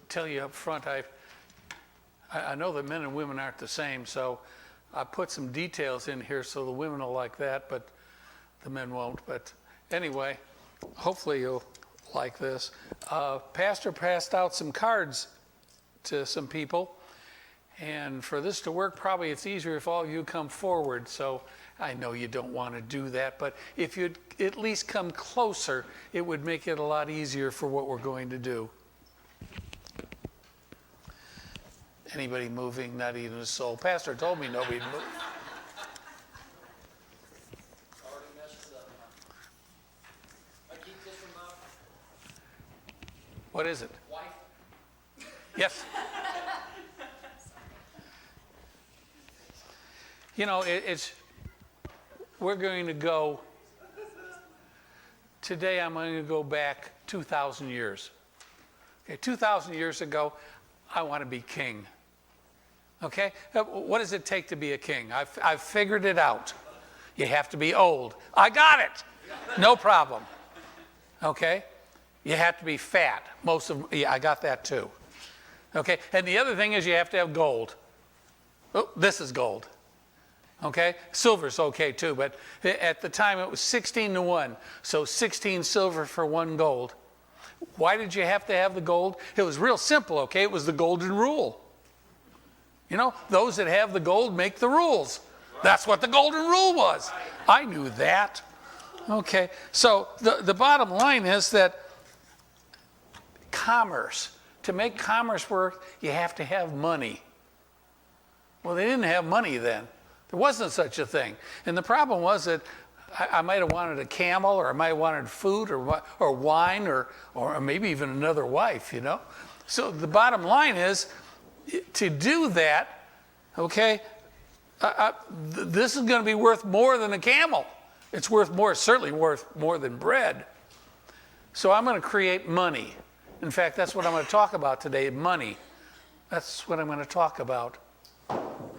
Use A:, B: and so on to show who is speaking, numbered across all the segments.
A: tell you up front, I know that men and women aren't the same, so I put some details in here so the women will like that, but the men won't. But anyway, hopefully you'll like this. Pastor passed out some cards to some people, and for this to work, probably it's easier if all of you come forward. So I know you don't want to do that, but if you'd at least come closer, it would make it a lot easier for what we're going to do. Anybody moving? Not even a soul. Pastor told me nobody'd move.
B: Already messed up. I keep this from my
A: What is it?
B: wife.
A: Yes. You know, we're going to go, today I'm going to go back 2,000 years. Okay, 2,000 years ago, I want to be king. Okay, what does it take to be a king? I've figured it out. You have to be old. I got it. No problem. Okay, you have to be fat. Yeah, I got that too. Okay, and the other thing is you have to have gold. Oh, this is gold. Okay, silver's okay too, but at the time it was 16 to 1, so 16 silver for 1 gold. Why did you have to have the gold? It was real simple, okay? It was the golden rule. You know, those that have the gold make the rules. That's what the golden rule was. I knew that. Okay, so the bottom line is that commerce, to make commerce work, you have to have money. Well, they didn't have money then. There wasn't such a thing. And the problem was that I might have wanted a camel, or I might have wanted food or wine or maybe even another wife, you know. So the bottom line is, to do that, okay, this is going to be worth more than a camel. It's worth more, certainly worth more than bread. So I'm going to create money. In fact, that's what I'm going to talk about today, money. That's what I'm going to talk about.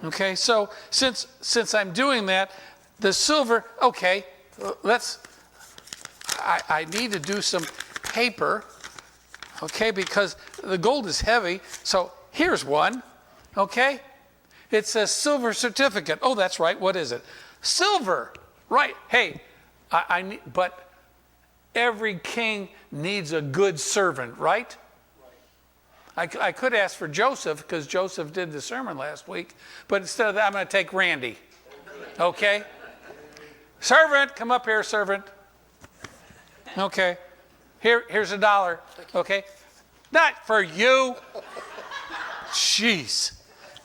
A: Okay, so since I'm doing that, the silver, okay, I need to do some paper, okay, because the gold is heavy. So here's one, okay? It says silver certificate. Oh, that's right, what is it? Silver, right. Hey, but every king needs a good servant, right? I could ask for Joseph, because Joseph did the sermon last week, but instead of that, I'm going to take Randy, okay? Servant, come up here, servant. Okay, here's $1, okay? Not for you. Jeez,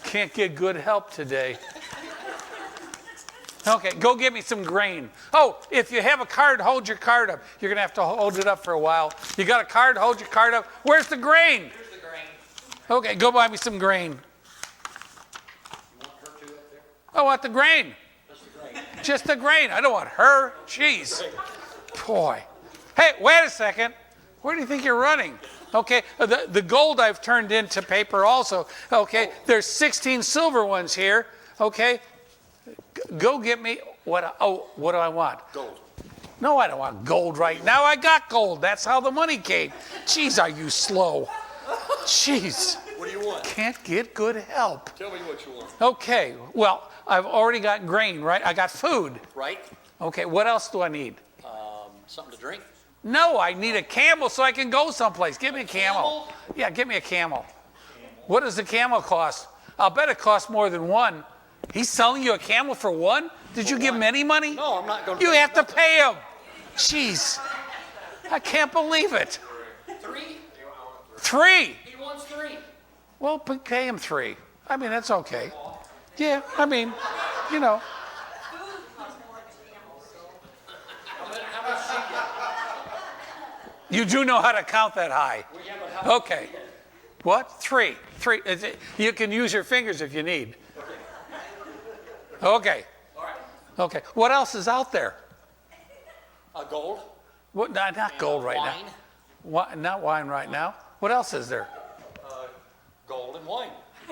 A: can't get good help today. Okay, go get me some grain. Oh, if you have a card, hold your card up. You're going to have to hold it up for a while. You got a card, hold your card up. Where's the grain?
B: Here's the grain.
A: Okay, go buy me some grain.
B: You want her two up there?
A: I want the grain.
B: Just the grain.
A: Just the grain. I don't want her. Jeez. Boy. Hey, wait a second. Where do you think you're running? Okay, the gold I've turned into paper also. Okay, there's 16 silver ones here. Okay, go get me what do I want?
B: Gold.
A: No, I don't want gold right now. I got gold. That's how the money came. Jeez, are you slow? Jeez.
B: What do you want?
A: Can't get good help.
B: Tell me what you want.
A: Okay, well, I've already got grain, right? I got food.
B: Right?
A: Okay, what else do I need?
B: Something to drink?
A: No, I need a camel so I can go someplace. Give me a camel. Yeah, give me a camel. What does the camel cost? I'll bet it costs more than one. He's selling you a camel for one? Did you give him any money?
B: No, I'm not going to.
A: You have to pay him. Jeez. I can't believe it.
B: 3?
A: 3.
B: He wants 3.
A: Well, pay him 3. I mean, that's okay. Yeah, I mean, you know.
B: How much she get?
A: You do know how to count that high.
B: Well, yeah, but how
A: Okay. What? 3. 3. You can use your fingers if you need. Okay.
B: All right.
A: Okay. What else is out there?
B: Gold.
A: What? Not gold right
B: wine.
A: now. Not wine right now. What else is there?
B: Gold and wine.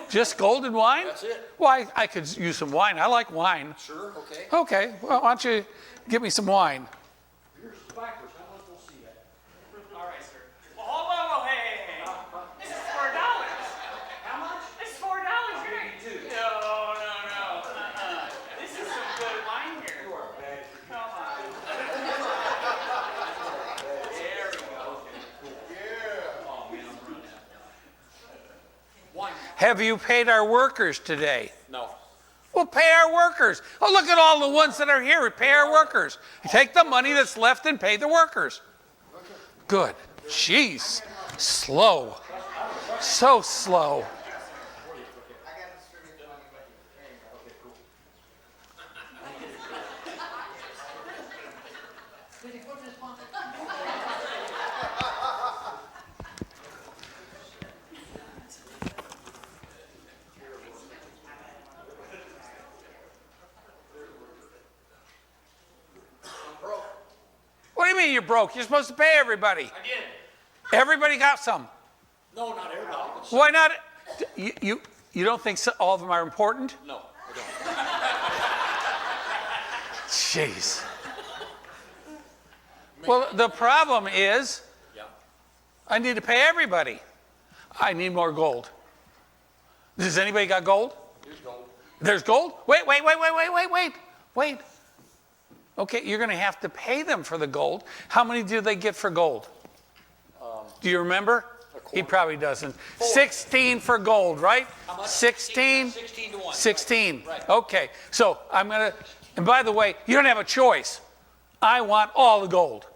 A: Just gold and wine?
B: That's it.
A: Well, I could use some wine. I like wine.
B: Sure. Okay.
A: Okay. Well, why don't you give me some wine?
B: Here's backwards. How much we'll see that?
C: All right, sir. Well, hold on. Hey. This is for $1.
A: Have you paid our workers today?
B: No.
A: Well, pay our workers. Oh, look at all the ones that are here. Pay our workers. Take the money that's left and pay the workers. Good. Jeez. Slow. So slow. What do you mean you're broke? You're supposed to pay everybody.
B: I did.
A: Everybody got some.
B: No, not everybody.
A: Why not? You don't think all of them are important?
B: No, I don't.
A: Jeez. Well, the problem is
B: Yeah.
A: I need to pay everybody. I need more gold. Does anybody got gold?
B: Here's gold.
A: There's gold? Wait. Okay, you're going to have to pay them for the gold. How many do they get for gold? Do you remember? He probably doesn't. 16 for gold, right?
B: How much?
A: 16?
B: 16 to 1.
A: 16.
B: Right.
A: Okay, so I'm going to, and by the way, you don't have a choice. I want all the gold.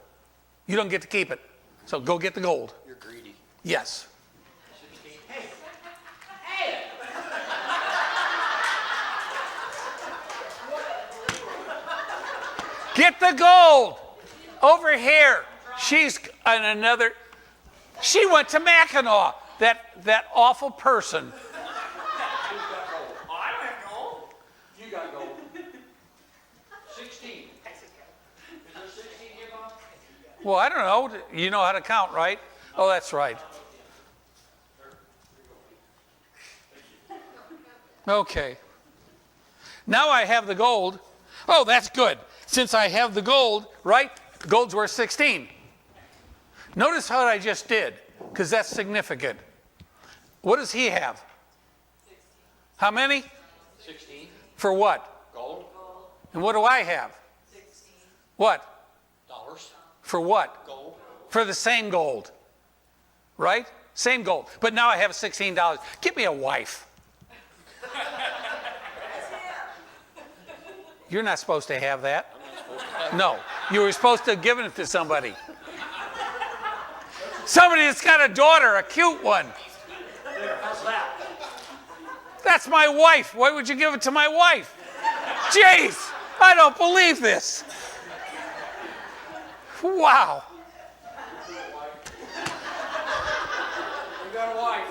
A: You don't get to keep it. So go get the gold.
B: You're greedy.
A: Yes.
B: 16. Hey!
A: Get the gold over here. She's in another. She went to Mackinac. That awful person.
B: Who's got gold? Oh, I don't have gold. You got gold. 16. Is there 16 here, Bob?
A: Well, I don't know. You know how to count, right? Oh, that's right. Okay. Now I have the gold. Oh, that's good. Since I have the gold, right? Gold's worth 16. Notice how I just did, because that's significant. What does he have?
C: 16.
A: How many?
B: 16.
A: For what?
B: Gold.
A: And what do I have?
C: 16.
A: What?
B: Dollars.
A: For what?
B: Gold.
A: For the same gold. Right? Same gold. But now I have $16. Give me a wife. You're not supposed to have that. No, you were supposed to have given it to somebody. Somebody that's got a daughter, a cute one.
B: There, how's that?
A: That's my wife. Why would you give it to my wife? Jeez, I don't believe this. Wow.
B: You got a wife.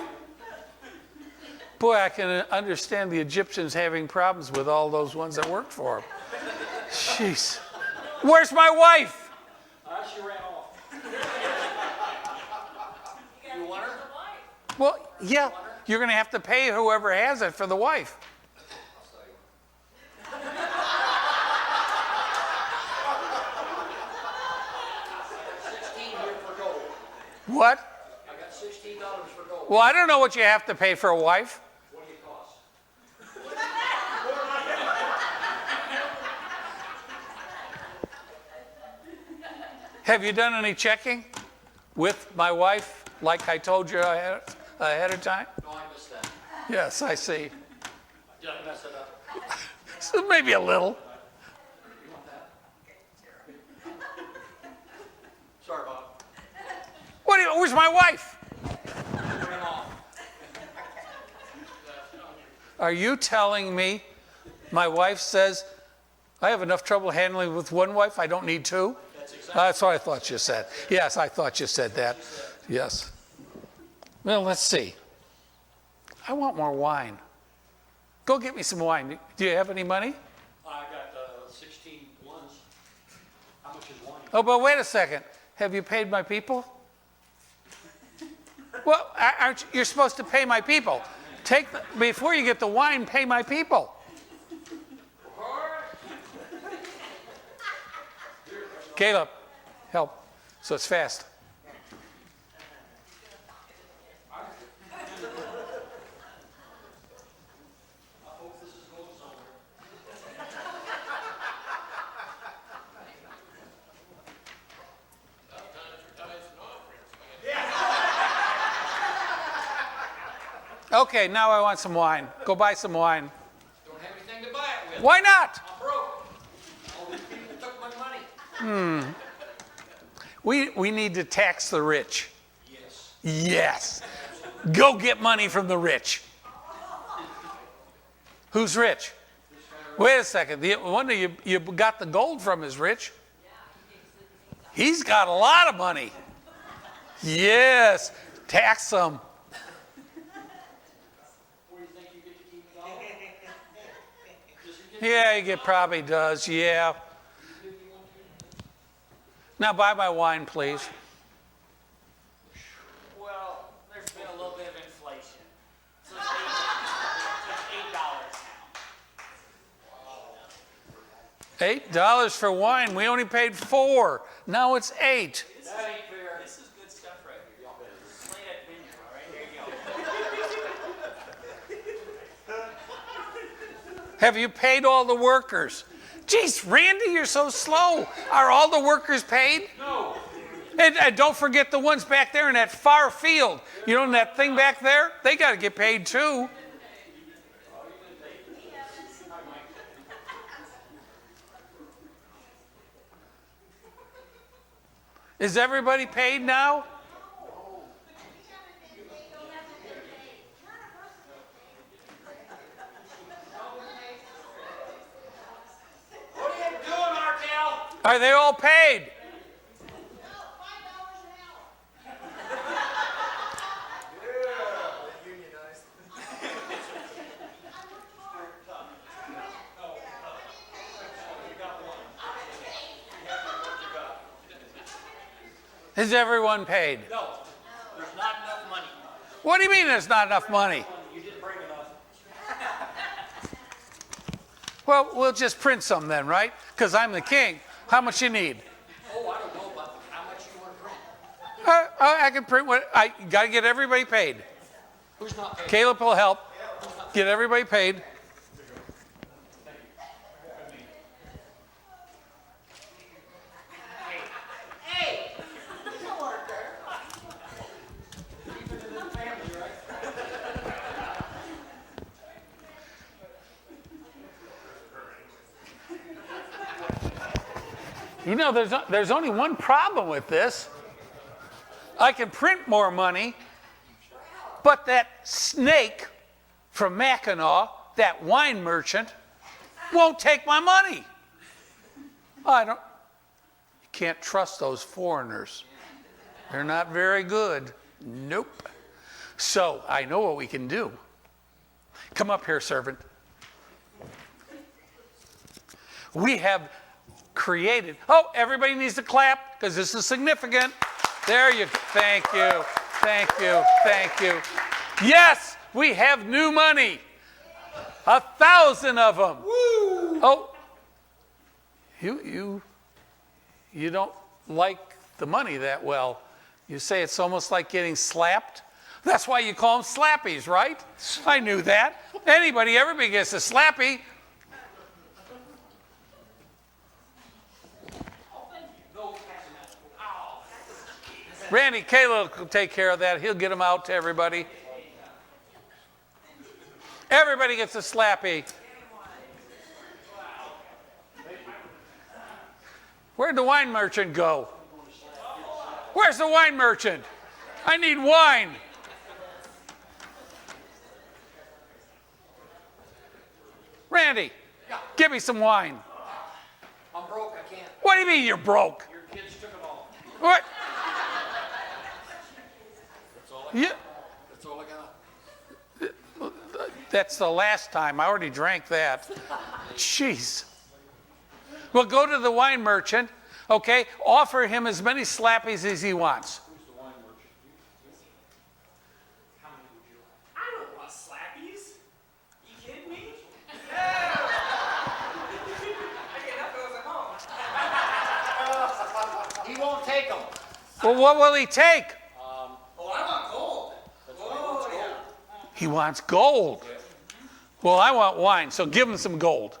A: Boy, I can understand the Egyptians having problems with all those ones that worked for them. Jeez. Where's my wife?
B: She ran off. You want her?
A: Well, yeah, you're going to have to pay whoever has it for the wife.
B: I got 16 here for gold.
A: What?
B: I got $16 for gold.
A: Well, I don't know what you have to pay for a wife.
B: What do you cost?
A: Have you done any checking with my wife, like I told you ahead of time?
B: No, I missed that.
A: Yes, I see.
B: Did I mess it up?
A: So maybe a little.
B: You want that? Sorry, Bob.
A: Where's my wife?
B: Ran off.
A: Are you telling me my wife says, I have enough trouble handling with one wife, I don't need two?
B: That's exactly.
A: That's what I thought you said. Yes, I thought you said that. Yes. Well, let's see. I want more wine. Go get me some wine. Do you have any money?
B: I got 16 ones. How much is one?
A: Oh, but wait a second. Have you paid my people? Well, you're supposed to pay my people. Before you get the wine, pay my people. Caleb, help. So it's fast.
B: I hope this is going somewhere.
A: Okay, now I want some wine. Go buy some wine.
B: Don't have anything to buy it with.
A: Why not?
B: I'm broke. All these people took my money.
A: We need to tax the rich.
B: Yes.
A: Yes. Go get money from the rich. Who's rich? Wait a second. The one that you got the gold from is rich. He's got a lot of money. Yes. Tax them.
B: Where do you think you get to keep it all?
A: Yeah, it probably does. Yeah. Now buy my wine, please.
C: Well, there's been a little bit of inflation. So it's $8 now.
A: $8 for wine. We only paid $4. Now it's $8.
B: That ain't fair.
C: This is good stuff right here. Slay that vineyard, all right? There you go.
A: Have you paid all the workers? Geez, Randy, you're so slow. Are all the workers paid?
B: No.
A: And don't forget the ones back there in that far field. You know, in that thing back there? They got to get paid too. Is everybody paid now?
B: What are you doing, Arkell?
A: Are they all paid? Is everyone paid?
B: No. There's not enough money.
A: What do you mean there's not enough money?
B: You didn't bring enough.
A: Well, we'll just print some then, right? Because I'm the king. How much you need?
B: Oh, I don't know about how much you want to print.
A: I can print what I got to get everybody paid.
B: Who's not paid?
A: Caleb will help get everybody paid. You know, there's only one problem with this. I can print more money, but that snake from Mackinac, that wine merchant, won't take my money. You can't trust those foreigners. They're not very good. Nope. So I know what we can do. Come up here, servant. We have created. Oh, everybody needs to clap because this is significant. There you go. Thank you. Thank you. Thank you. Yes, we have new money. 1,000 of them. Woo! Oh, you don't like the money that well. You say it's almost like getting slapped. That's why you call them slappies, right? I knew that. Everybody gets a slappy. Randy, Caleb will take care of that. He'll get them out to everybody. Everybody gets a slappy. Where'd the wine merchant go? Where's the wine merchant? I need wine. Randy, give me some wine.
B: I'm broke. I can't.
A: What do you mean you're broke?
B: Your kids took it all.
A: What?
B: That's all I got.
A: Yeah.
B: That's all I got.
A: That's the last time. I already drank that. Jeez. Well, go to the wine merchant, okay? Offer him as many slappies as he wants.
B: Who's the wine merchant? How many would you like?
C: I don't want slappies. You kidding me? I get enough of those at home.
B: He won't take them.
A: Well, what will he take?
C: Oh, I want gold. Oh, yeah.
A: He wants gold. Well, I want wine, so give him some gold.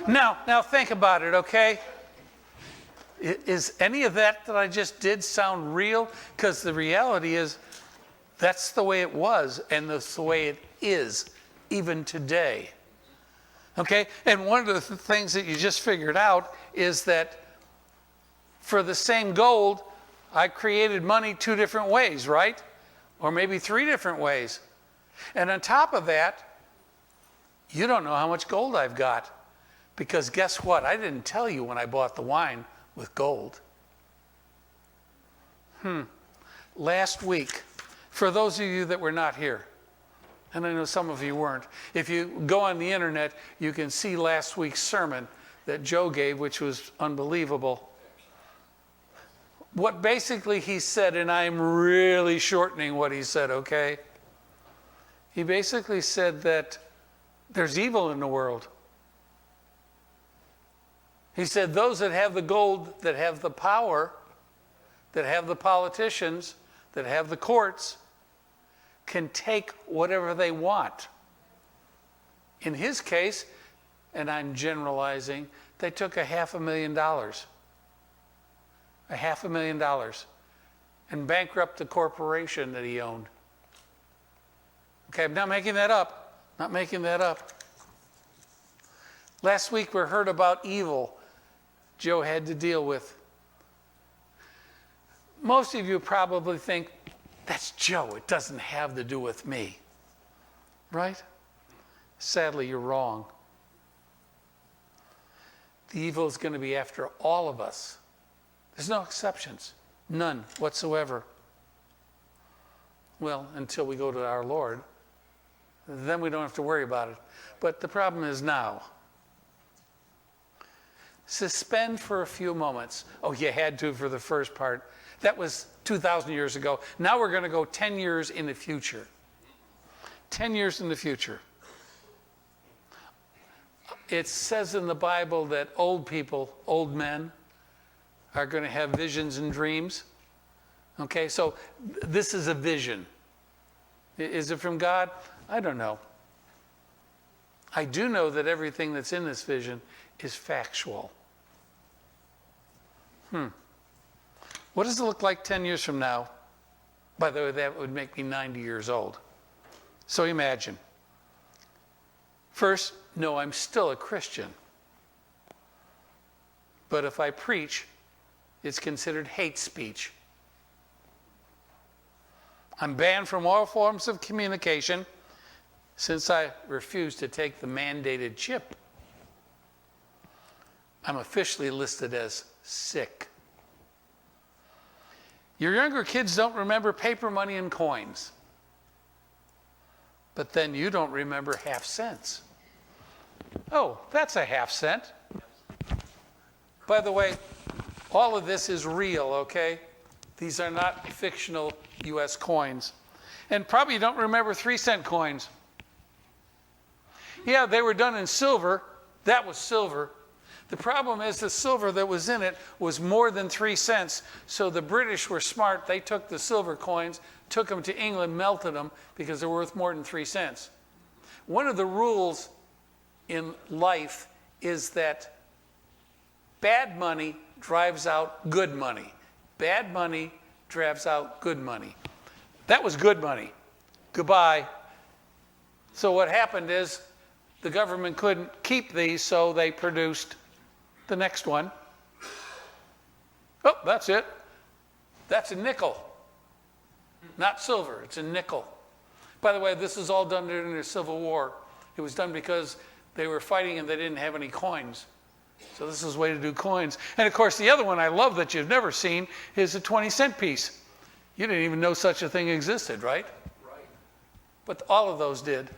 A: Now think about it, okay? Is any of that I just did sound real? Because the reality is that's the way it was, and that's the way it is even today. Okay? And one of the things that you just figured out is that for the same gold, I created money 2 different ways, right? Or maybe 3 different ways. And on top of that, you don't know how much gold I've got. Because guess what? I didn't tell you when I bought the wine with gold. Last week, for those of you that were not here, and I know some of you weren't, if you go on the internet, you can see last week's sermon that Joe gave, which was unbelievable. What basically he said, and I'm really shortening what he said, okay? He basically said that there's evil in the world. He said those that have the gold, that have the power, that have the politicians, that have the courts, can take whatever they want. In his case, and I'm generalizing, they took $500,000. $500,000 and bankrupt the corporation that he owned. Okay, I'm not making that up. Not making that up. Last week we heard about evil Joe had to deal with. Most of you probably think, that's Joe, it doesn't have to do with me. Right? Sadly, you're wrong. The evil is going to be after all of us. There's no exceptions. None whatsoever. Well, until we go to our Lord, then we don't have to worry about it. But the problem is now. Suspend for a few moments. Oh, you had to for the first part. That was 2,000 years ago. Now we're going to go 10 years in the future. 10 years in the future. It says in the Bible that old people, old men, are going to have visions and dreams. Okay, so this is a vision. Is it from God? I don't know. I do know that everything that's in this vision is factual. What does it look like 10 years from now? By the way, that would make me 90 years old. So imagine. First, no, I'm still a Christian. But if I preach, it's considered hate speech. I'm banned from all forms of communication since I refuse to take the mandated chip. I'm officially listed as sick. Your younger kids don't remember paper money and coins. But then you don't remember half cents. Oh, that's a half cent. By the way, all of this is real, okay? These are not fictional U.S. coins. And probably you don't remember 3-cent coins. Yeah, they were done in silver. That was silver. The problem is the silver that was in it was more than 3 cents. So the British were smart. They took the silver coins, took them to England, melted them because they're worth more than 3 cents. One of the rules in life is that bad money drives out good money. Bad money drives out good money. That was good money. Goodbye. So what happened is the government couldn't keep these, so they produced the next one. Oh, that's it. That's a nickel. Not silver, it's a nickel. By the way, this is all done during the Civil War. It was done because they were fighting and they didn't have any coins. So this is a way to do coins. And of course, the other one I love that you've never seen is a 20-cent piece. You didn't even know such a thing existed, right?
B: Right.
A: But all of those did.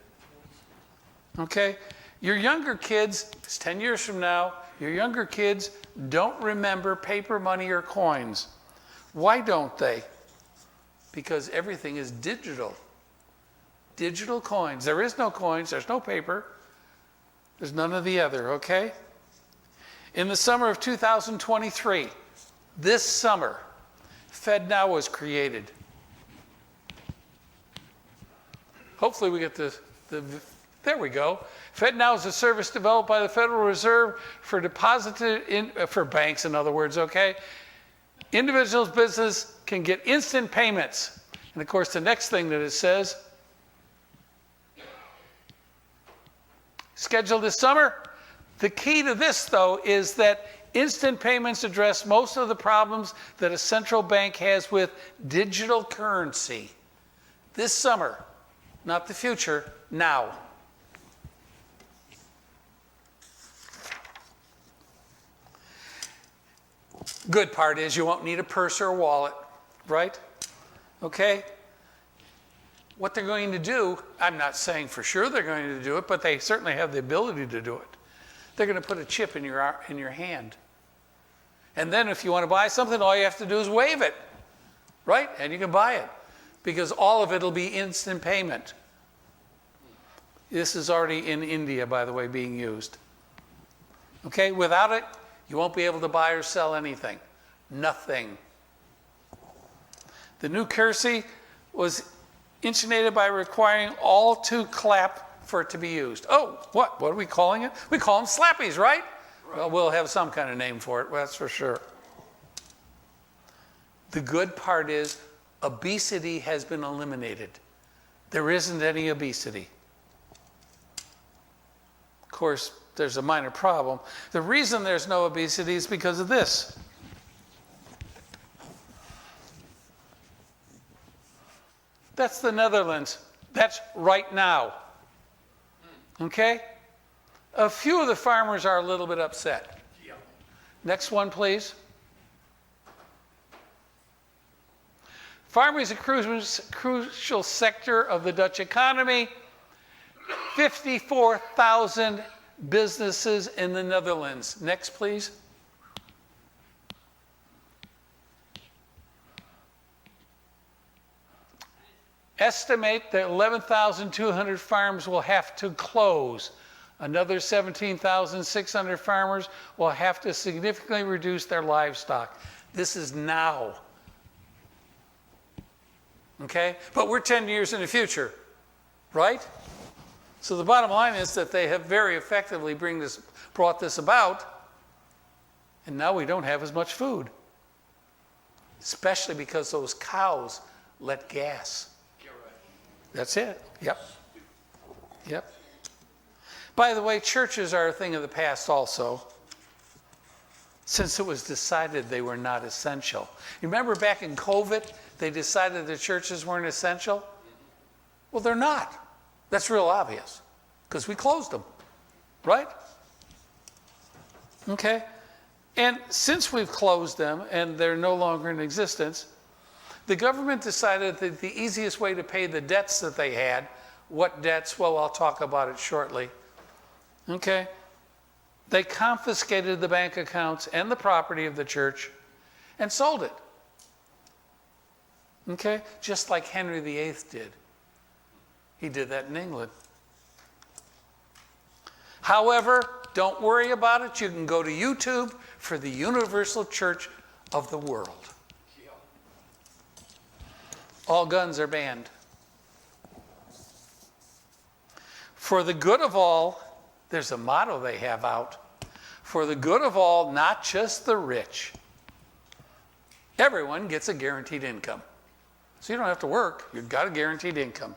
A: Okay? Your younger kids, it's 10 years from now, your younger kids don't remember paper money or coins. Why don't they? Because everything is digital. Digital coins. There is no coins, there's no paper, there's none of the other, okay? In the summer of 2023, this summer, FedNow was created. Hopefully we get the There we go. FedNow is a service developed by the Federal Reserve for for banks, in other words, okay? Individuals, business can get instant payments. And of course, the next thing that it says, scheduled this summer. The key to this, though, is that instant payments address most of the problems that a central bank has with digital currency. This summer, not the future, now. Good part is you won't need a purse or a wallet, right? Okay? What they're going to do, I'm not saying for sure they're going to do it, but they certainly have the ability to do it. They're going to put a chip in your hand. And then if you want to buy something, all you have to do is wave it, right? And you can buy it because all of it will be instant payment. This is already in India, by the way, being used. Okay? Without it, you won't be able to buy or sell anything. Nothing. The new currency was initiated by requiring all to clap for it to be used. Oh, what? What are we calling it? We call them slappies, right? Well, we'll have some kind of name for it, that's for sure. The good part is obesity has been eliminated. There isn't any obesity. Of course, there's a minor problem. The reason there's no obesity is because of this. That's the Netherlands. That's right now. Okay? A few of the farmers are a little bit upset. Next one, please. Farming is a crucial sector of the Dutch economy. 54,000 businesses in the Netherlands. Next, please. Estimate that 11,200 farms will have to close. Another 17,600 farmers will have to significantly reduce their livestock. This is now. Okay? But we're 10 years in the future, right? So the bottom line is that they have very effectively brought this about, and now we don't have as much food. Especially because those cows let gas. That's it. Yep. Yep. By the way, churches are a thing of the past also, since it was decided they were not essential. You remember back in COVID, they decided the churches weren't essential? Well, they're not. That's real obvious, because we closed them, right? Okay. And since we've closed them and they're no longer in existence, the government decided that the easiest way to pay the debts that they had, what debts? Well, I'll talk about it shortly. Okay? They confiscated the bank accounts and the property of the church and sold it. Okay? Just like Henry VIII did. He did that in England. However, don't worry about it. You can go to YouTube for the Universal Church of the World. All guns are banned. For the good of all, there's a motto they have out. For the good of all, not just the rich. Everyone gets a guaranteed income. So you don't have to work. You've got a guaranteed income.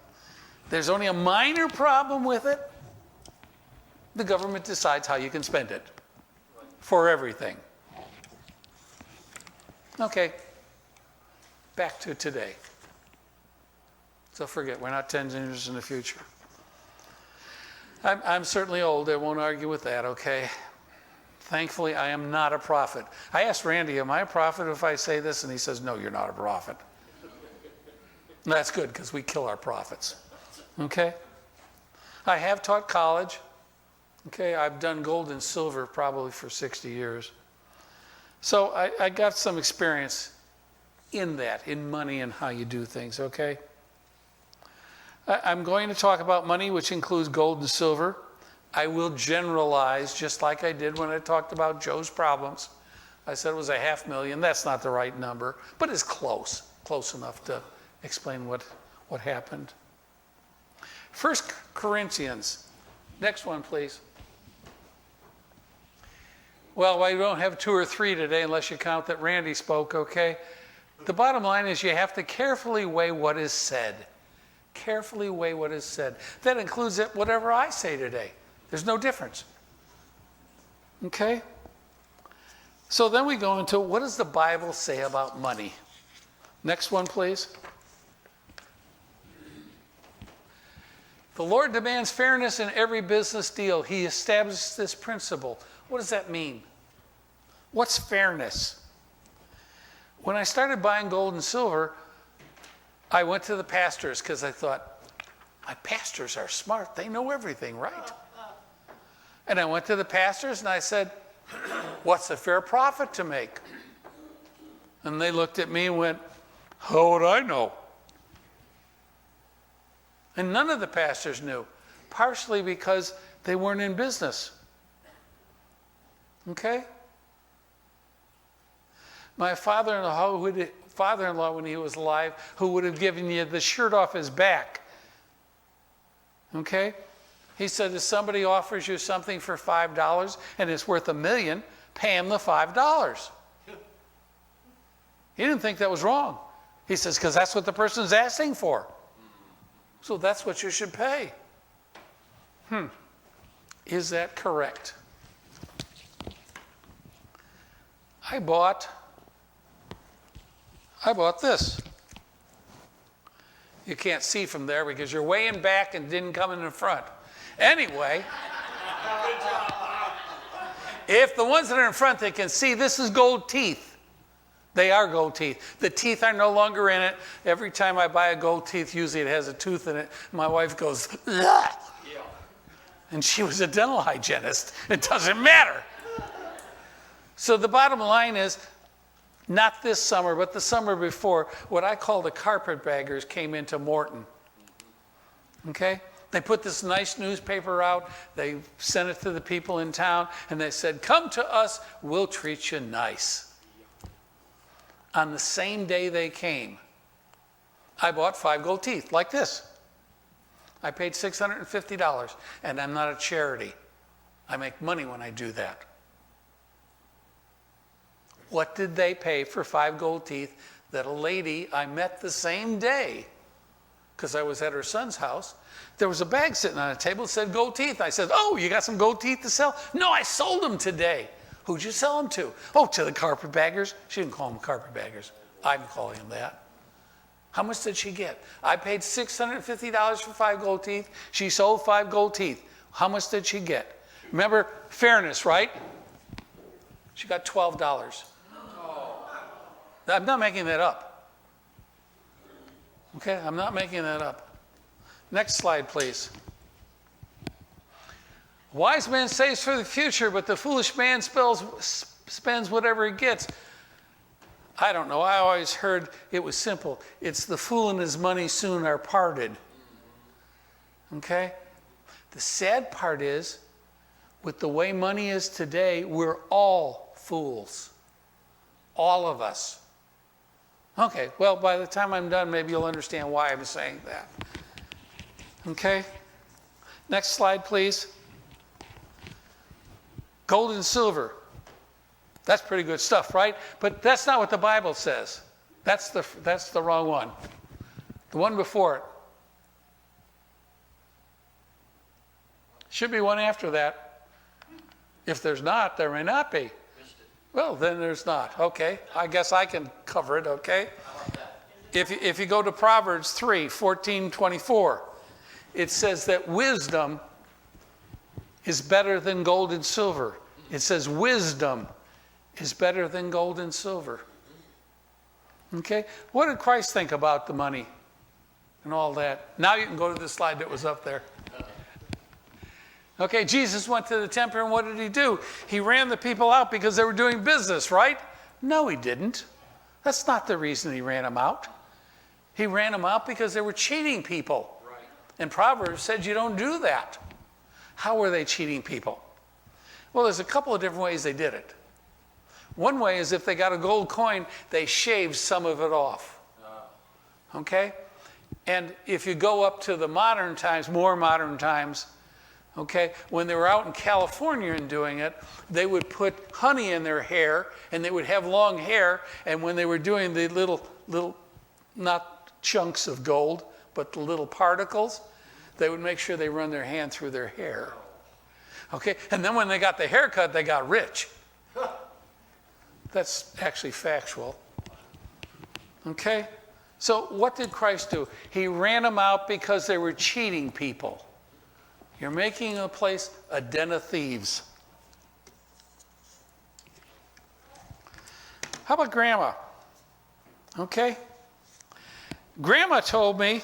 A: There's only a minor problem with it. The government decides how you can spend it. For everything. Okay. Back to today. So forget, we're not 10 years in the future. I'm certainly old. I won't argue with that, okay? Thankfully, I am not a prophet. I asked Randy, am I a prophet if I say this? And he says, no, you're not a prophet. And that's good, because we kill our prophets. Okay? I have taught college. Okay, I've done gold and silver probably for 60 years. So I got some experience in that, in money and how you do things, okay? I'm going to talk about money, which includes gold and silver. I will generalize, just like I did when I talked about Joe's problems. I said it was $500,000. That's not the right number, but it's close enough to explain what happened. 1 Corinthians Next one, please. Well, we don't have 2 or 3 today unless you count that Randy spoke, okay? The bottom line is you have to carefully weigh what is said. Carefully weigh what is said. That includes whatever I say today. There's no difference. Okay? So then we go into, what does the Bible say about money? Next one, please. The Lord demands fairness in every business deal. He established this principle. What does that mean? What's fairness? When I started buying gold and silver, I went to the pastors because I thought, my pastors are smart. They know everything, right? And I went to the pastors and I said, what's a fair profit to make? And they looked at me and went, how would I know? And none of the pastors knew, partially because they weren't in business. Okay? My father-in-law, when he was alive, who would have given you the shirt off his back. Okay? He said, if somebody offers you something for $5 and it's worth $1 million, pay him the $5. He didn't think that was wrong. He says, because that's what the person's asking for. So that's what you should pay. Is that correct? I bought this. You can't see from there because you're way in back and didn't come in the front. Anyway, if the ones that are in front, they can see this is gold teeth. They are gold teeth. The teeth are no longer in it. Every time I buy a gold teeth, usually it has a tooth in it. My wife goes, ugh. Yeah. And she was a dental hygienist. It doesn't matter. So the bottom line is, not this summer, but the summer before, what I call the carpetbaggers came into Morton. Okay? They put this nice newspaper out. They sent it to the people in town, and they said, come to us, we'll treat you nice. On the same day they came, I bought 5 gold teeth, like this. I paid $650, and I'm not a charity. I make money when I do that. What did they pay for 5 gold teeth that a lady I met the same day, because I was at her son's house, there was a bag sitting on a table that said gold teeth. I said, oh, you got some gold teeth to sell? No, I sold them today. Who'd you sell them to? Oh, to the carpetbaggers. She didn't call them carpetbaggers. I'm calling them that. How much did she get? I paid $650 for 5 gold teeth. She sold 5 gold teeth. How much did she get? Remember, fairness, right? She got $12. I'm not making that up. Okay, I'm not making that up. Next slide, please. Wise man saves for the future, but the foolish man spends whatever he gets. I don't know. I always heard it was simple. It's the fool and his money soon are parted. Okay? The sad part is, with the way money is today, we're all fools. All of us. Okay, well, by the time I'm done, maybe you'll understand why I'm saying that. Okay? Next slide, please. Gold and silver. That's pretty good stuff, right? But that's not what the Bible says. That's the wrong one. The one before it. Should be one after that. If there's not, there may not be. Well, then there's not. Okay. I guess I can cover it, okay? If you go to Proverbs 3, 14, 24, it says that wisdom is better than gold and silver. It says wisdom is better than gold and silver. Okay? What did Christ think about the money and all that? Now you can go to the slide that was up there. Okay, Jesus went to the temple, and what did he do? He ran the people out because they were doing business, right? No, he didn't. That's not the reason he ran them out. He ran them out because they were cheating people. Right. And Proverbs said you don't do that. How were they cheating people? Well, there's a couple of different ways they did it. One way is if they got a gold coin, they shaved some of it off. Okay? And if you go up to the modern times, more modern times, Okay, when they were out in California and doing it, they would put honey in their hair, and they would have long hair, and when they were doing the little, not chunks of gold, but the little particles, they would make sure they run their hand through their hair. Okay, and then when they got the haircut, they got rich. That's actually factual. Okay, so what did Christ do? He ran them out because they were cheating people. You're making a place a den of thieves. How about Grandma? Okay. Grandma told me,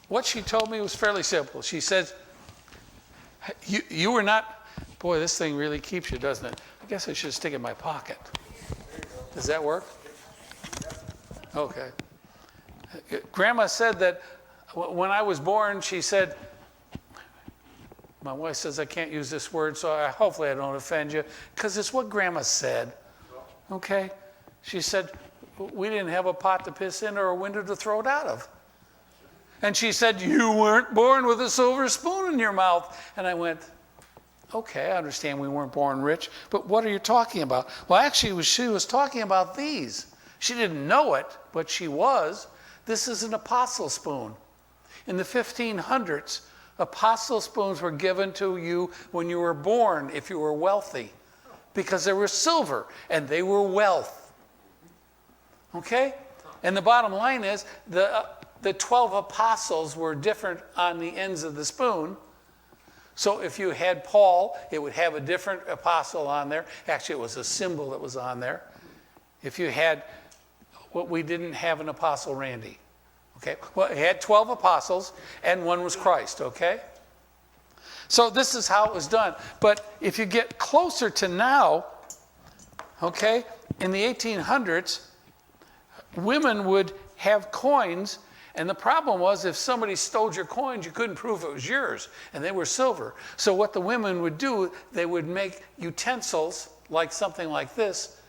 A: what she told me was fairly simple. She said, you were not, boy, this thing really keeps you, doesn't it? I guess I should stick it in my pocket. Does that work? Okay. Grandma said that when I was born, she said, my wife says I can't use this word, so hopefully I don't offend you, because it's what Grandma said. Okay? She said, we didn't have a pot to piss in or a window to throw it out of. And she said, you weren't born with a silver spoon in your mouth. And I went, okay, I understand we weren't born rich, but what are you talking about? Well, actually, she was talking about these. She didn't know it, but she was. This is an apostle spoon. In the 1500s, apostle spoons were given to you when you were born if you were wealthy, because they were silver and they were wealth. Okay? And the bottom line is the 12 apostles were different on the ends of the spoon. So if you had Paul, it would have a different apostle on there. Actually, it was a symbol that was on there. If you had, we didn't have an apostle Randy. Okay, well, it had 12 apostles, and one was Christ, okay? So this is how it was done. But if you get closer to now, okay, in the 1800s, women would have coins, and the problem was if somebody stole your coins, you couldn't prove it was yours, and they were silver. So what the women would do, they would make utensils, like something like this,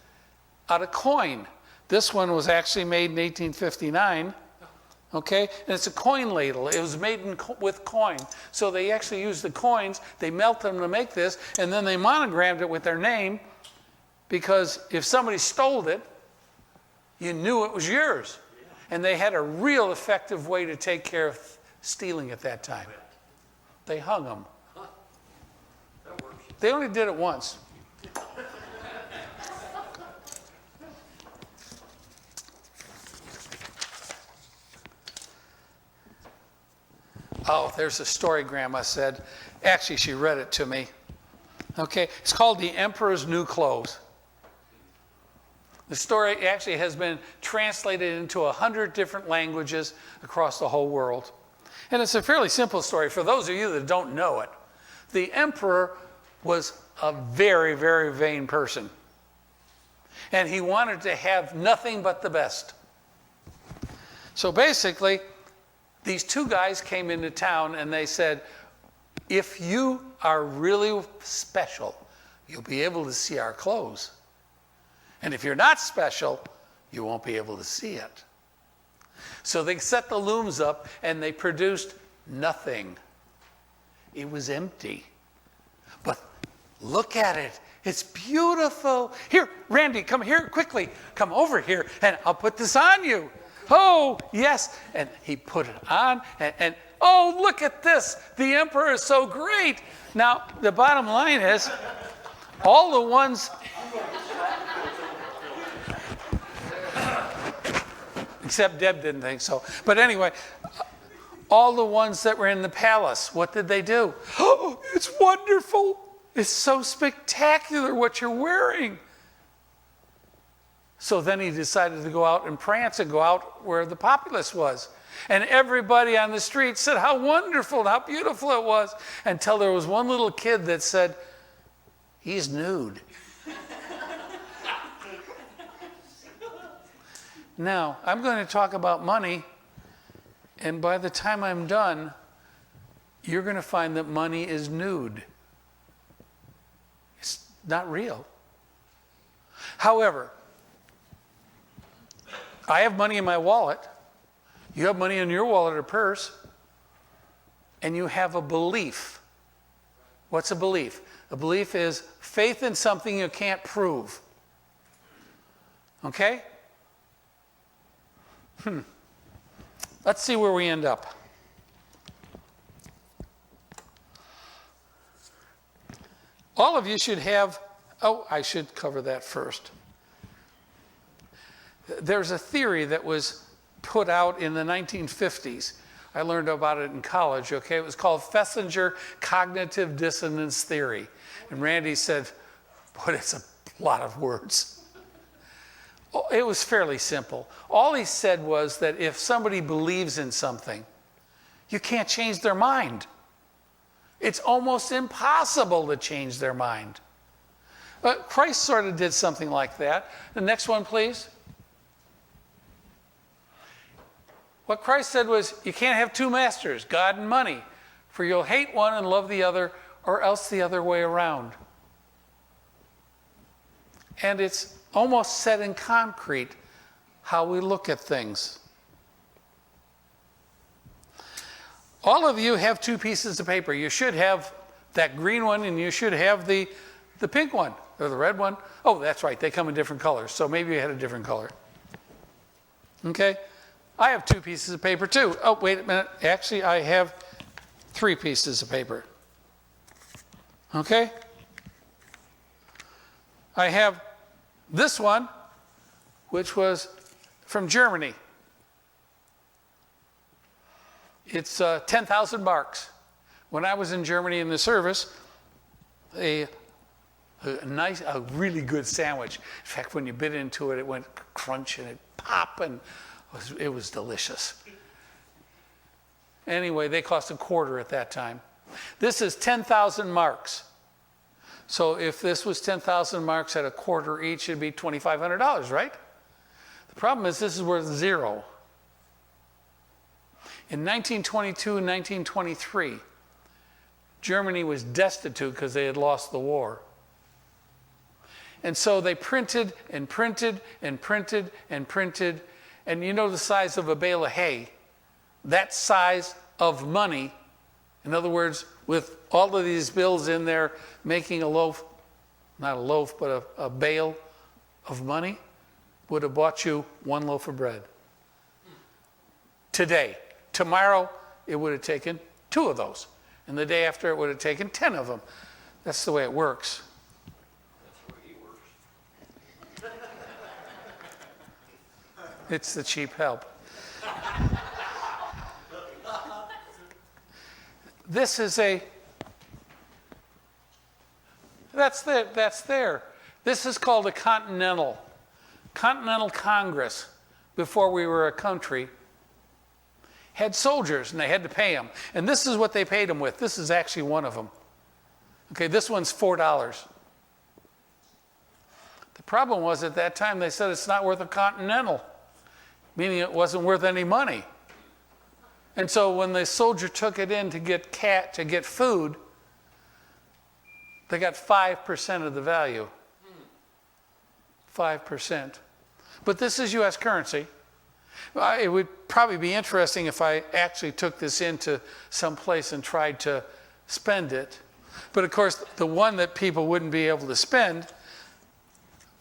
A: out of coin. This one was actually made in 1859. Okay, and it's a coin ladle. It was made with coin. So they actually used the coins, they melted them to make this, and then they monogrammed it with their name, because if somebody stole it, you knew it was yours. And they had a real effective way to take care of stealing at that time. They hung them. They only did it once. Oh, there's a story Grandma said. Actually, she read it to me. Okay, it's called The Emperor's New Clothes. The story actually has been translated into 100 different languages across the whole world. And it's a fairly simple story for those of you that don't know it. The emperor was a very, very vain person. And he wanted to have nothing but the best. So basically, these two guys came into town and they said, if you are really special, you'll be able to see our clothes. And if you're not special, you won't be able to see it. So they set the looms up and they produced nothing. It was empty. But look at it. It's beautiful. Here, Randy, come here quickly. Come over here and I'll put this on you. Oh, yes. And he put it on and oh, look at this. The emperor is so great. Now, the bottom line is all the ones, except Deb didn't think so. But anyway, all the ones that were in the palace, what did they do? Oh, it's wonderful. It's so spectacular what you're wearing. So then he decided to go out and prance and go out where the populace was. And everybody on the street said how wonderful and how beautiful it was, until there was one little kid that said, he's nude. Now, I'm going to talk about money, and by the time I'm done, you're going to find that money is nude. It's not real. However, I have money in my wallet. You have money in your wallet or purse. and you have a belief. What's a belief? A belief is faith in something you can't prove. Okay? Let's see where we end up. All of you should have, I should cover that first. There's a theory that was put out in the 1950s. I learned about it in college, okay? It was called Fessinger Cognitive Dissonance Theory. And Randy said, boy, it's a lot of words. It was fairly simple. All he said was that if somebody believes in something, you can't change their mind. It's almost impossible to change their mind. But Christ sort of did something like that. The next one, please. What Christ said was, you can't have two masters, God and money, for you'll hate one and love the other, or else the other way around. And it's almost set in concrete how we look at things. All of you have two pieces of paper. You should have that green one, and you should have the pink one, or the red one. Oh, that's right, they come in different colors, so maybe you had a different color. Okay? I have two pieces of paper too. Oh, wait a minute. Actually, I have three pieces of paper. Okay? I have this one, which was from Germany. It's 10,000 marks. When I was in Germany in the service, a really good sandwich. In fact, when you bit into it, it went crunch and it popped, and it was delicious. Anyway, they cost $0.25 at that time. This is 10,000 marks. So if this was 10,000 marks at $0.25 each, it'd be $2,500, right? The problem is this is worth zero. In 1922 and 1923, Germany was destitute because they had lost the war. And so they printed and printed and printed and printed. And you know the size of a bale of hay? That size of money, in other words, with all of these bills in there making a loaf, not a loaf, but a bale of money, would have bought you one loaf of bread. Today. Tomorrow, it would have taken 2 of those. And the day after, it would have taken 10 of them. That's the way it works.
B: That's the way he works.
A: It's the cheap help. This is that's there. This is called a Continental Congress, before we were a country, had soldiers, and they had to pay them. And this is what they paid them with. This is actually one of them. Okay, this one's $4. The problem was, at that time, they said it's not worth a Continental, meaning it wasn't worth any money. And so when the soldier took it in to get food, they got 5% of the value. 5%. But this is U.S. currency. It would probably be interesting if I actually took this into some place and tried to spend it. But of course, the one that people wouldn't be able to spend,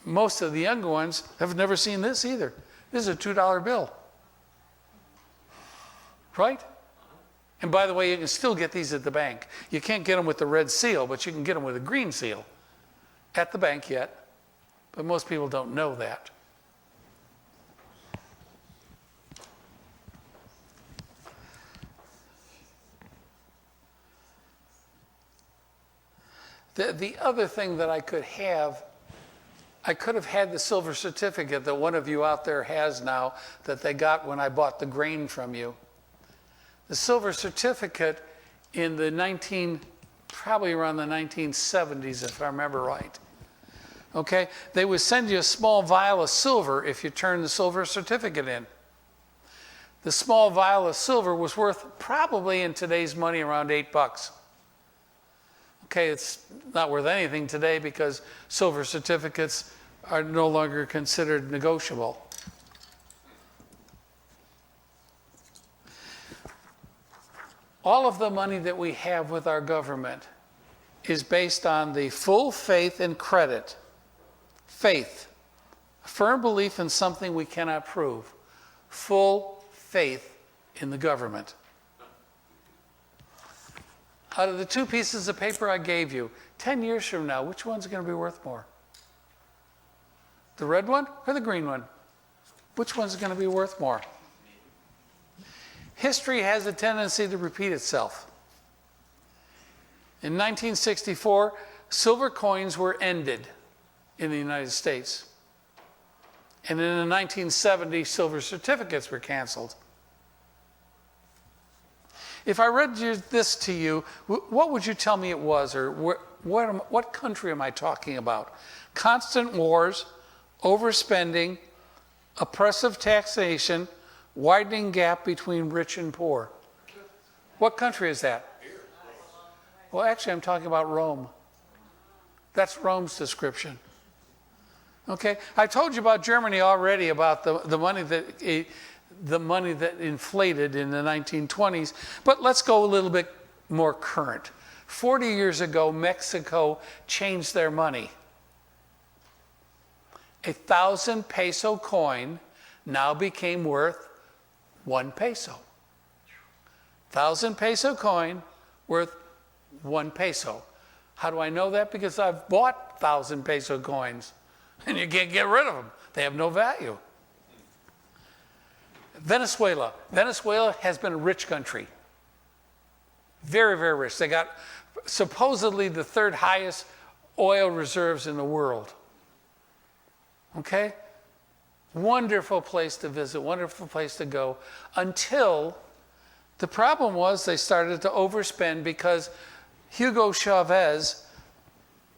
A: most of the younger ones have never seen this either. This is a $2 bill. Right? And by the way, you can still get these at the bank. You can't get them with the red seal, but you can get them with a green seal at the bank yet. But most people don't know that. The other thing that I could have had the silver certificate that one of you out there has now, that they got when I bought the grain from you. The silver certificate in probably around the 1970s, if I remember right. Okay? They would send you a small vial of silver if you turned the silver certificate in. The small vial of silver was worth probably in today's money around $8. Okay, it's not worth anything today because silver certificates are no longer considered negotiable. all of the money that we have with our government is based on the full faith and credit. Faith, a firm belief in something we cannot prove. Full faith in the government. Out of the two pieces of paper I gave you, 10 years from now, which one's going to be worth more? The red one or the green one? Which one's going to be worth more? History has a tendency to repeat itself. In 1964, silver coins were ended in the United States. And in the 1970s, silver certificates were canceled. If I read this to you, what would you tell me it was? Or what country am I talking about? Constant wars, overspending, oppressive taxation, widening gap between rich and poor. What country is that? Well, actually, I'm talking about Rome. That's Rome's description. Okay, I told you about Germany already, about the money that inflated in the 1920s. But let's go a little bit more current. 40 years ago, Mexico changed their money. 1,000 peso coin now became worth 1 peso. 1,000 peso coin worth 1 peso. How do I know that? Because I've bought 1,000 peso coins, and you can't get rid of them. They have no value. Venezuela. Venezuela has been a rich country. Very, very rich. They got supposedly the third highest oil reserves in the world. Okay? Wonderful place to visit, wonderful place to go, until the problem was they started to overspend because Hugo Chavez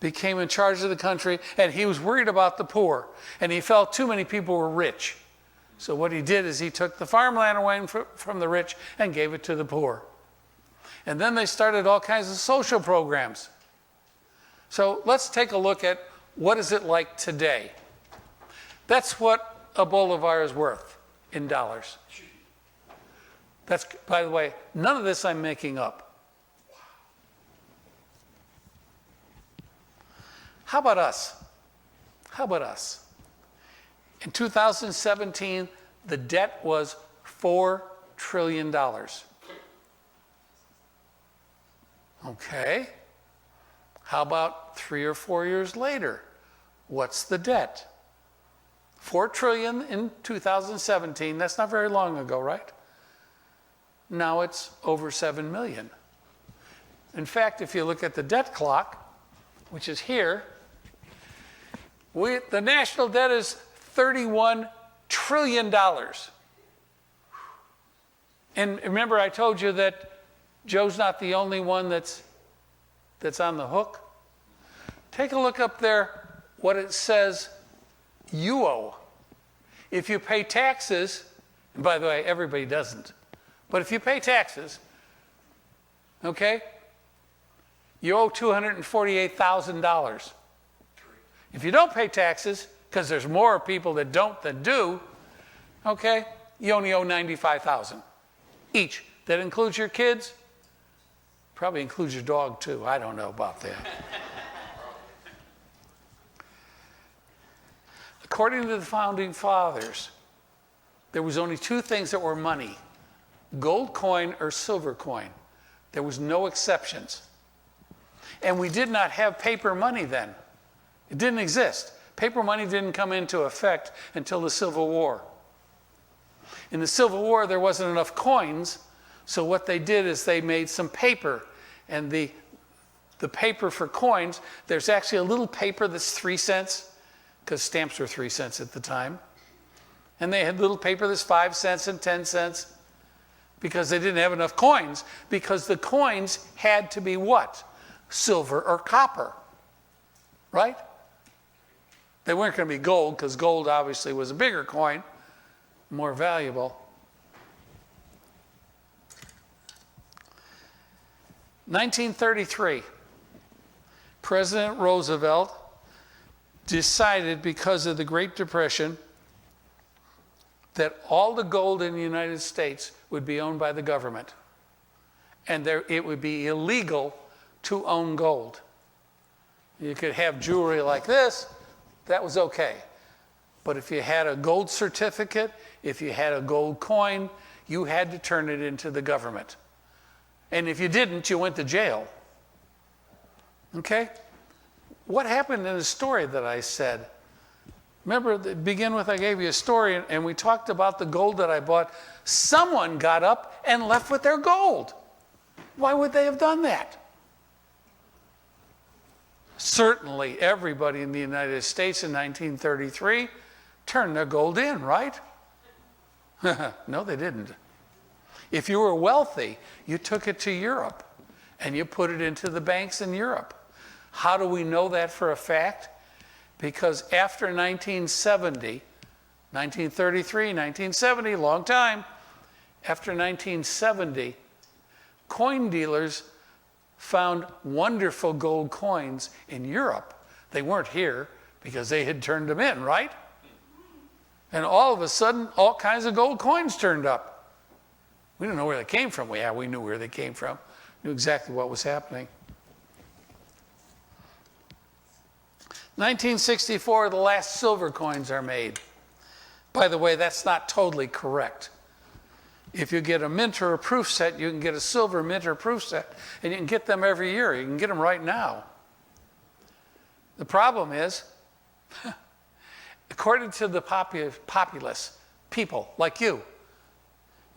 A: became in charge of the country, and he was worried about the poor, and he felt too many people were rich. So what he did is he took the farmland away from the rich and gave it to the poor. And then they started all kinds of social programs. So let's take a look at what is it like today. That's what a bolivar is worth in dollars. That's, by the way, none of this I'm making up. How about us? How about us? In 2017, the debt was $4 trillion. Okay. How about 3 or 4 years later? What's the debt? $4 trillion in 2017. That's not very long ago, right? Now it's over 7 million. In fact, if you look at the debt clock, which is here, the national debt is $31 trillion. And remember, I told you that Joe's not the only one that's on the hook. Take a look up there, what it says you owe. If you pay taxes, and by the way, everybody doesn't, but if you pay taxes, okay, you owe $248,000. If you don't pay taxes, because there's more people that don't than do, okay, you only owe $95,000 each. That includes your kids, probably includes your dog too. I don't know about that. According to the founding fathers, there was only 2 things that were money: gold coin or silver coin. There was no exceptions. And we did not have paper money then. It didn't exist. Paper money didn't come into effect until the Civil War. In the Civil War, there wasn't enough coins, so what they did is they made some paper. And the paper for coins, there's actually a little paper that's 3 cents, because stamps were 3 cents at the time. And they had little paper that's 5 cents and 10 cents, because they didn't have enough coins, because the coins had to be what? Silver or copper, right? They weren't going to be gold, because gold obviously was a bigger coin, more valuable. 1933, President Roosevelt decided, because of the Great Depression, that all the gold in the United States would be owned by the government. and it would be illegal to own gold. You could have jewelry like this, that was okay. But if you had a gold certificate, if you had a gold coin, you had to turn it into the government. And if you didn't, you went to jail. Okay? What happened in the story that I said? Remember, to begin with, I gave you a story, and we talked about the gold that I bought. Someone got up and left with their gold. Why would they have done that? Certainly, everybody in the United States in 1933 turned their gold in, right? No, they didn't. If you were wealthy, you took it to Europe, and you put it into the banks in Europe. How do we know that for a fact? Because after 1970, 1933, 1970, long time, after 1970, coin dealers found wonderful gold coins in Europe. They weren't here because they had turned them in, right? And all of a sudden, all kinds of gold coins turned up. We didn't know where they came from. We knew where they came from. Knew exactly what was happening. 1964, the last silver coins are made. By the way, that's not totally correct. If you get a mint or a proof set, you can get a silver mint or proof set, and you can get them every year. You can get them right now. The problem is, according to the populace, people like you,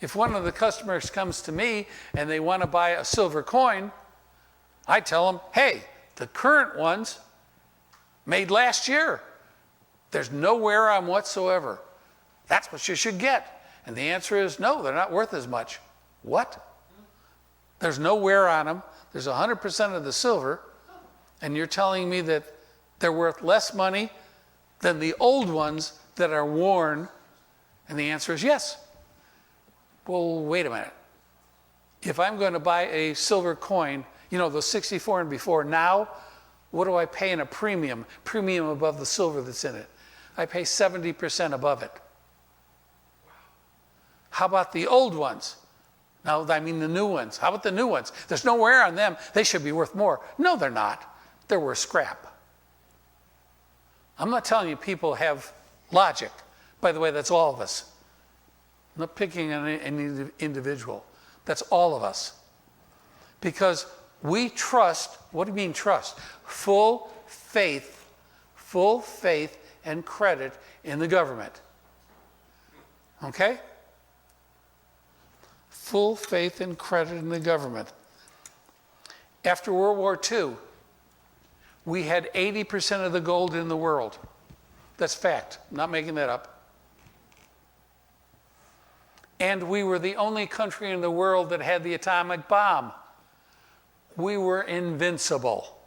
A: if one of the customers comes to me and they want to buy a silver coin, I tell them, hey, the current ones made last year. There's no wear on whatsoever. That's what you should get. And the answer is no, they're not worth as much. What? There's no wear on them. There's 100% of the silver. And you're telling me that they're worth less money than the old ones that are worn? And the answer is yes. Well, wait a minute. If I'm going to buy a silver coin, you know, those 64 and before, now, what do I pay in a premium? Premium above the silver that's in it. I pay 70% above it. How about the old ones? No, I mean the new ones. How about the new ones? There's no wear on them. They should be worth more. No, they're not. They're worth scrap. I'm not telling you people have logic. By the way, that's all of us. I'm not picking on any individual. That's all of us. Because we trust, what do you mean trust? Full faith and credit in the government. Okay? Full faith and credit in the government. After World War II, we had 80% of the gold in the world. That's fact. I'm not making that up. And we were the only country in the world that had the atomic bomb. We were invincible.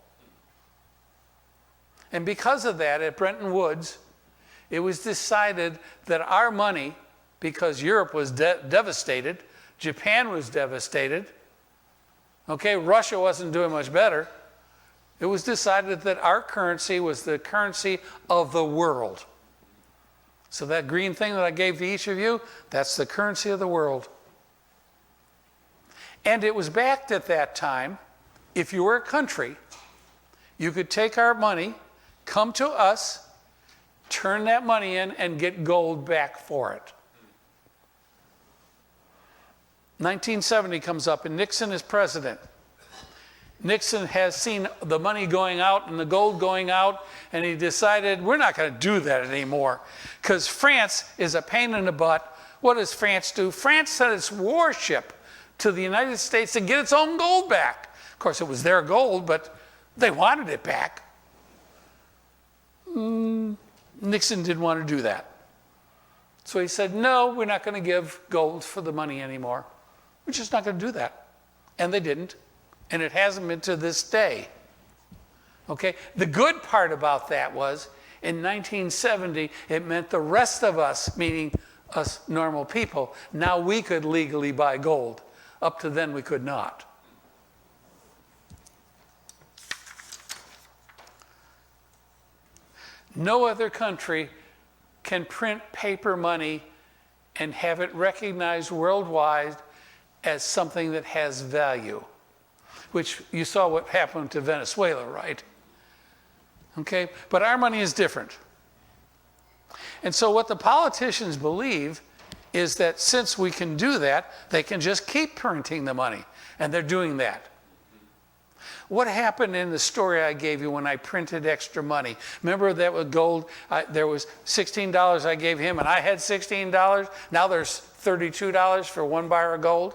A: And because of that, at Bretton Woods, it was decided that our money, because Europe was devastated, Japan was devastated, okay, Russia wasn't doing much better, it was decided that our currency was the currency of the world. So that green thing that I gave to each of you, that's the currency of the world. And it was backed at that time. If you were a country, you could take our money, come to us, turn that money in, and get gold back for it. 1970 comes up, and Nixon is president. Nixon has seen the money going out and the gold going out, and he decided, we're not going to do that anymore, because France is a pain in the butt. What does France do? France sent its warship to the United States to get its own gold back. Of course, it was their gold, but they wanted it back. Nixon didn't want to do that. So he said, no, we're not going to give gold for the money anymore. We're just not going to do that. And they didn't. And it hasn't been to this day. Okay? The good part about that was, in 1970, it meant the rest of us, meaning us normal people, now we could legally buy gold. Up to then, we could not. No other country can print paper money and have it recognized worldwide as something that has value, which you saw what happened to Venezuela, right? Okay, but our money is different. And so what the politicians believe is that since we can do that, they can just keep printing the money, and they're doing that. What happened in the story I gave you when I printed extra money? Remember that with gold, there was $16 I gave him, and I had $16. Now there's $32 for 1 bar of gold.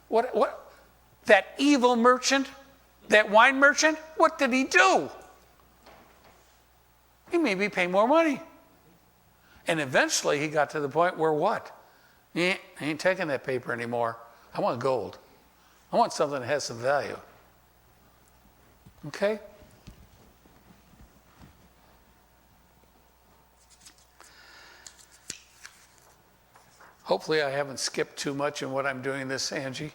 A: What? That evil merchant, that wine merchant, what did he do? He made me pay more money. And eventually he got to the point where what? I ain't taking that paper anymore. I want gold. I want something that has some value. Okay? Hopefully I haven't skipped too much in what I'm doing this, Angie.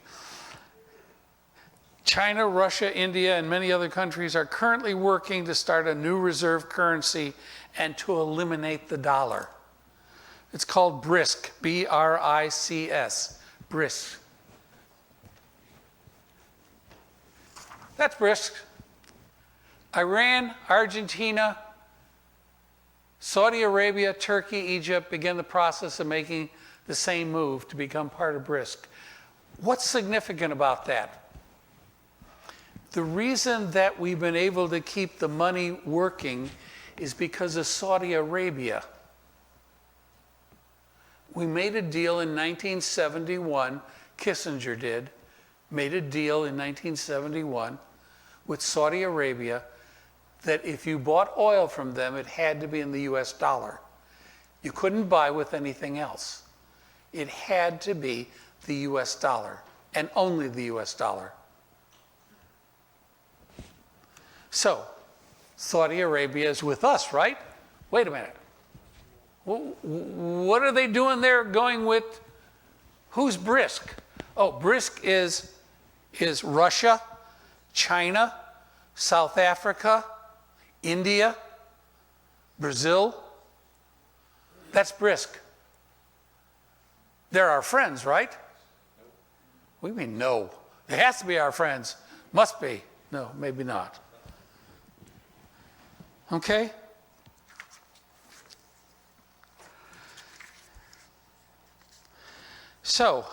A: China, Russia, India, and many other countries are currently working to start a new reserve currency and to eliminate the dollar. It's called BRICS, B-R-I-C-S, BRICS. That's BRICS. Iran, Argentina, Saudi Arabia, Turkey, Egypt began the process of making the same move to become part of BRICS. What's significant about that? The reason that we've been able to keep the money working is because of Saudi Arabia. We made a deal in 1971, Kissinger made a deal in 1971 with Saudi Arabia that if you bought oil from them, it had to be in the US dollar. You couldn't buy with anything else. It had to be the US dollar, and only the US dollar. So, Saudi Arabia is with us, right? Wait a minute. What are they doing there going with, who's BRICS? Oh, BRICS is Russia, China, South Africa, India, Brazil. That's BRICS. They're our friends, right? We mean no. It has to be our friends. Must be. No, maybe not. Okay? So,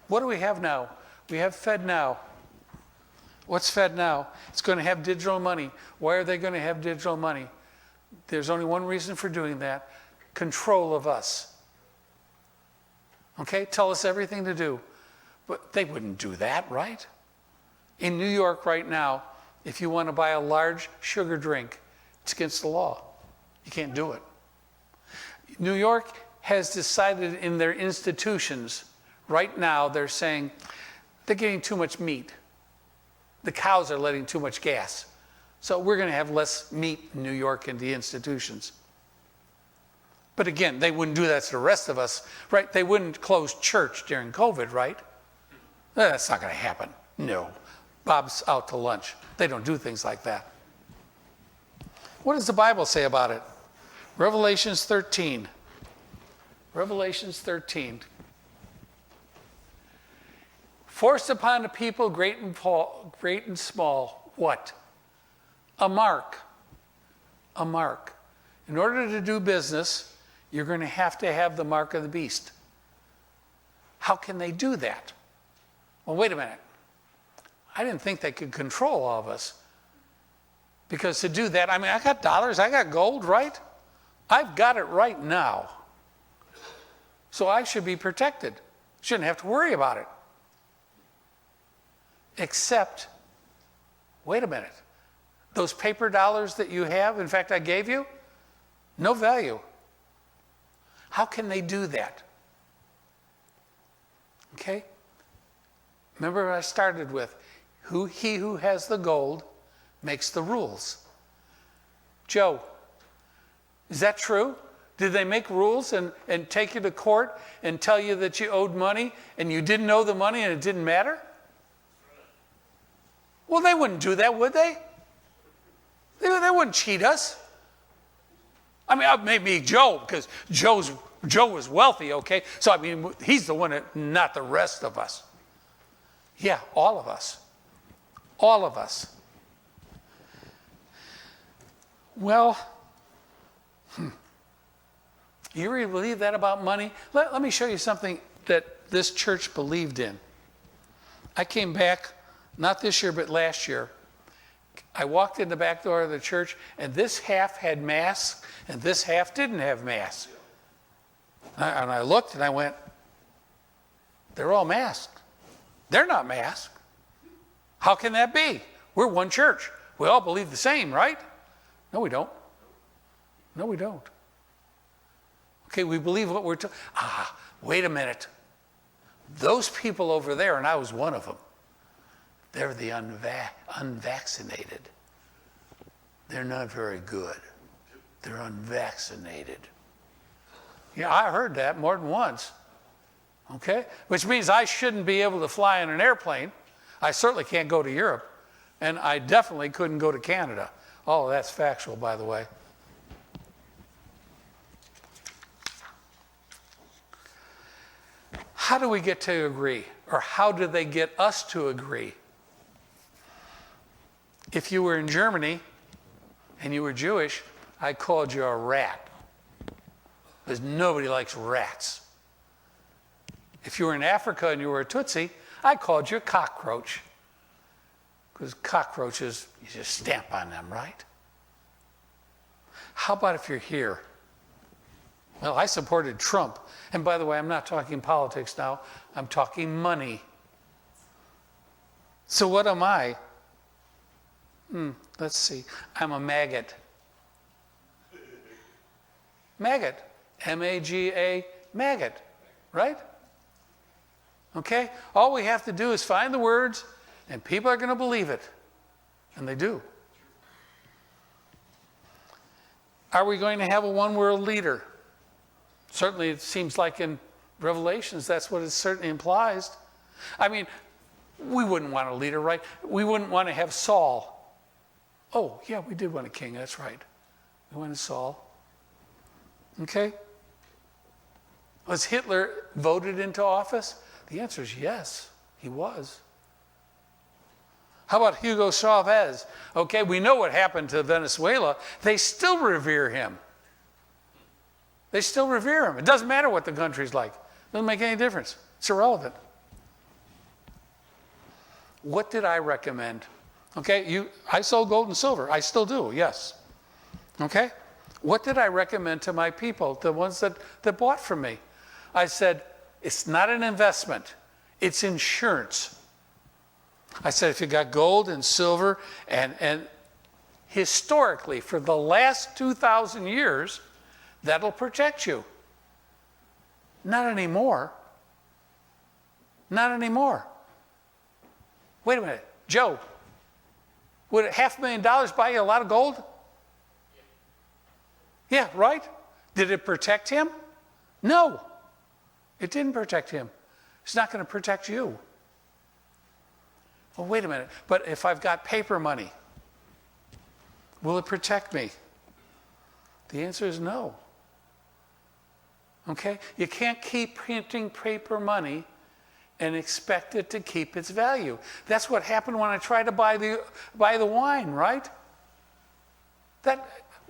A: what do we have now? We have FedNow. What's FedNow? It's going to have digital money. Why are they going to have digital money? There's only one reason for doing that: control of us. Okay? Tell us everything to do. But they wouldn't do that, right? In New York right now, if you want to buy a large sugar drink, it's against the law. You can't do it. New York has decided in their institutions, right now they're saying they're getting too much meat. The cows are letting too much gas. So we're going to have less meat in New York in the institutions. But again, they wouldn't do that to the rest of us, right? They wouldn't close church during COVID, right? That's not going to happen. No. Bob's out to lunch. They don't do things like that. What does the Bible say about it? Revelations 13. Revelations 13. Forced upon the people, great and small, what? A mark. A mark. In order to do business, you're going to have the mark of the beast. How can they do that? Well, wait a minute. I didn't think they could control all of us. Because to do that, I mean, I got dollars, I got gold, right? I've got it right now. So I should be protected. Shouldn't have to worry about it. Except, wait a minute. Those paper dollars that you have, in fact, I gave you, no value. How can they do that? Okay? Remember what I started with. He who has the gold makes the rules. Joe, is that true? Did they make rules and take you to court and tell you that you owed money and you didn't owe the money and it didn't matter? Well, they wouldn't do that, would they? They wouldn't cheat us. I mean, maybe Joe, because Joe's Joe was wealthy, okay? So, I mean, he's the one that, not the rest of us. Yeah, all of us. All of us. Well, you really believe that about money? Let me show you something that this church believed in. I came back, not this year, but last year. I walked in the back door of the church, and this half had masks, and this half didn't have masks. And I looked, and I went, they're all masked. They're not masked. How can that be? We're one church. We all believe the same, right? No, we don't. No, we don't. Okay, we believe what we're told. Wait a minute. Those people over there, and I was one of them, they're the unvaccinated. They're not very good. They're unvaccinated. Yeah, I heard that more than once. Okay? Which means I shouldn't be able to fly in an airplane. I certainly can't go to Europe. And I definitely couldn't go to Canada. All of that's factual, by the way. How do we get to agree? Or how do they get us to agree? If you were in Germany and you were Jewish, I called you a rat. Because nobody likes rats. If you were in Africa and you were a Tutsi, I called you a cockroach. Because cockroaches, you just stamp on them, right? How about if you're here? Well, I supported Trump. And by the way, I'm not talking politics now. I'm talking money. So what am I? Let's see. I'm a maggot. Maggot. M-A-G-A, maggot. Right? Okay? All we have to do is find the words, and people are going to believe it. And they do. Are we going to have a one-world leader? Certainly, it seems like in Revelations, that's what it certainly implies. I mean, we wouldn't want a leader, right? We wouldn't want to have Saul. Oh, yeah, we did want a king, that's right. We wanted Saul. Okay? Was Hitler voted into office? The answer is yes, he was. How about Hugo Chavez? Okay, we know what happened to Venezuela. They still revere him. They still revere him. It doesn't matter what the country's like. It doesn't make any difference. It's irrelevant. What did I recommend? Okay, I sold gold and silver. I still do, yes. Okay? What did I recommend to my people, the ones that bought from me? I said, it's not an investment. It's insurance. I said, if you got gold and silver, and historically, for the last 2,000 years, that'll protect you. Not anymore. Not anymore. Wait a minute. Joe, would $500,000 buy you a lot of gold? Yeah, right? Did it protect him? No. It didn't protect him. It's not going to protect you. Well, wait a minute. But if I've got paper money, will it protect me? The answer is no. Okay? You can't keep printing paper money and expect it to keep its value. That's what happened when I tried to buy the wine, right?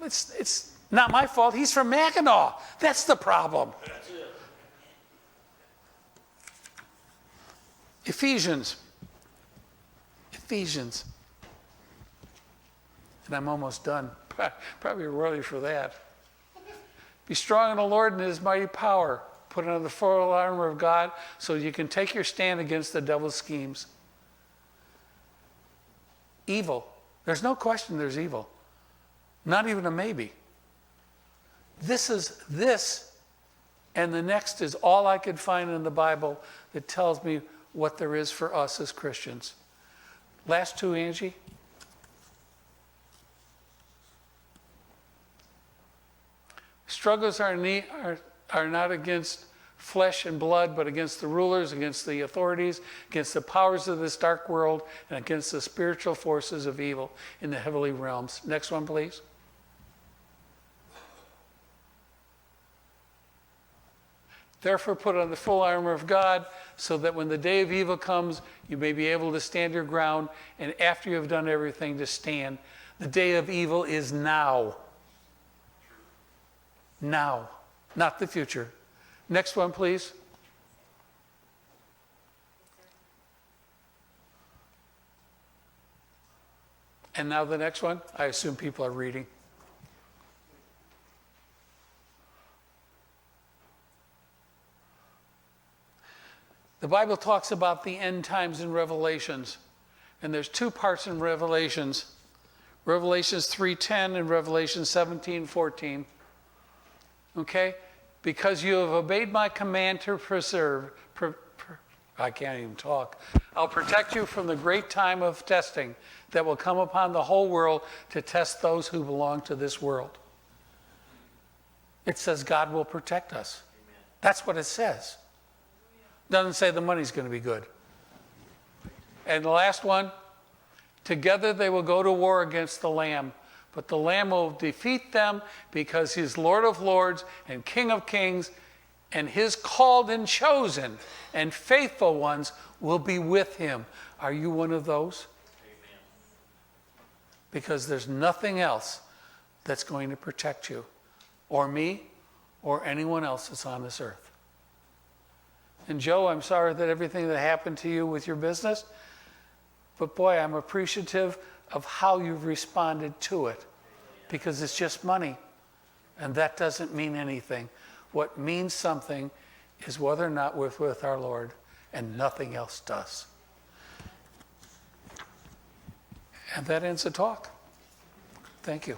A: It's not my fault. He's from Mackinac. That's the problem.
B: That's it.
A: Ephesians. And I'm almost done. Probably early for that. Be strong in the Lord and his mighty power. Put on the full armor of God so you can take your stand against the devil's schemes. Evil. There's no question there's evil. Not even a maybe. This and the next is all I could find in the Bible that tells me what there is for us as Christians. Last two, Angie. Struggles are not against flesh and blood, but against the rulers, against the authorities, against the powers of this dark world, and against the spiritual forces of evil in the heavenly realms. Next one, please. Therefore, put on the full armor of God, so that when the day of evil comes, you may be able to stand your ground, and after you have done everything, to stand. The day of evil is now. Now, not the future. Next one, please. And now the next one. I assume people are reading. The Bible talks about the end times in Revelations, and there's two parts in Revelations. Revelations 3:10 and Revelation 17:14. Okay? Because you have obeyed my command to I can't even talk. I'll protect you from the great time of testing that will come upon the whole world to test those who belong to this world. It says God will protect us. Amen. That's what it says. Doesn't say the money's going to be good. And the last one, together they will go to war against the Lamb, but the Lamb will defeat them because he's Lord of Lords and King of Kings, and his called and chosen and faithful ones will be with him. Are you one of those? Amen. Because there's nothing else that's going to protect you, or me, or anyone else that's on this earth. And Joe, I'm sorry that everything that happened to you with your business, but boy, I'm appreciative of how you've responded to it, because it's just money, and that doesn't mean anything. What means something is whether or not we're with our Lord, and nothing else does. And that ends the talk. Thank you.